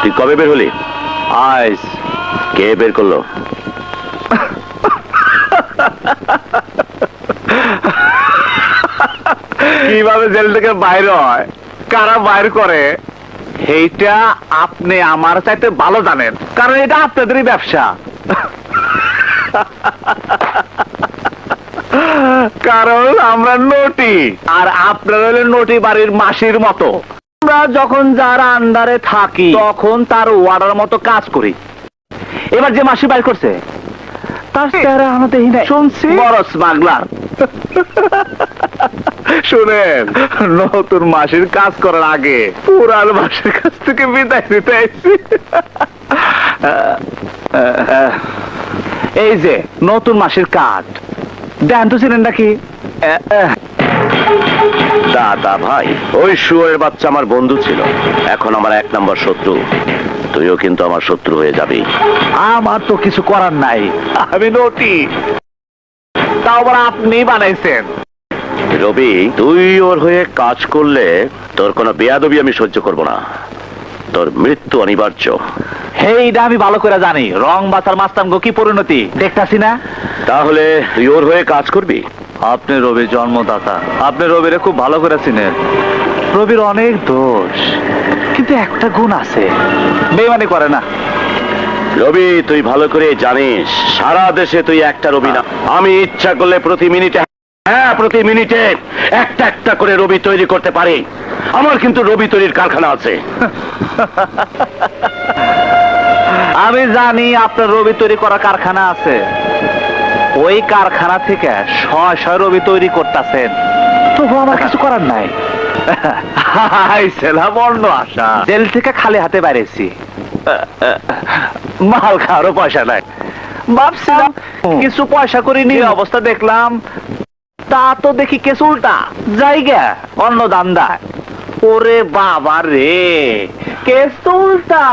তুই কবে বের হলি? আইস কে বের করলো? কিভাবে জেল থেকে বাইরে হয়, কারা বাইর করে, এইটা আপনি আমার চাইতে ভালো জানেন, কারণ এটা আপনাদেরই ব্যবসা। কারণ আমরা নটি, আর আপনারা হলেন নটি বাড়ির মাসির মতো। আমরা যখন যার আন্ডারে থাকি তখন তার ওয়ার্ডার মতো কাজ করি। এবার যে মাসি বাইর করছে তার চেহারা আমরা দেখি নাই, শুনছি বড় স্মাগলার। শুনেন, নতুন মাসির কাজ করার আগে পুরান মাসির কাছ থেকে বিদায় নিতে আসছি। এই যে নতুন মাসির কার্ড দেন তো, চিনেন নাকি? দাদা ভাই, ওই শুয়োরের বাচ্চা আমার বন্ধু ছিল, এখন আমার 1 নম্বর শত্রু। তুইও কিন্তু আমার শত্রু হয়ে যাবি। আমার তো কিছু করার নাই, আমি নটি, তাও আবার আপনি বানাইছেন। রবি, তুই ওর হয়ে কাজ করলে তোর কোনো বেয়াদবি আমি সহ্য করব না, তোর মৃত্যু অনিবার্য। এইটা আমি ভালো করে জানি, রং বাঁচার মাস্তানগো কি পরিণতি দেখতাছি না। তাহলে তুই ওর হয়ে কাজ করবি? আপনি রবির জন্মদাতা, আপনি রবিরে খুব ভালো করে চিনেন। রবির অনেক দোষ, কিন্তু একটা গুণ আছে, বেইমানি করে না। রবি, তুই ভালো করে জানিস সারা দেশে তুই একটা রবি না। আমি ইচ্ছা করলে প্রতি মিনিটে, হ্যাঁ প্রতি মিনিটে একটা একটা করে রবি তৈরি করতে পারি। আমার কিন্তু রবি তৈরির কারখানা আছে। আমি জানি আপনার রবি তৈরি করা কারখানা আছে, ওই কারখানা থেকে শয় শয় রবি তৈরি করতেছেন, তবু আমার কিছু করার নাই। বর্ণ আশা, জেল থেকে খালি হাতে বাইরেছি, মাল খাওয়ারও পয়সা নাই। ভাবছিলাম কিছু পয়সা করে নিয়ে অবস্থা দেখলাম, তা তো দেখি কেস উল্টা জায়গা অন্য দান্দায়। ওরে বাবা রে, কেস তো উল্টা।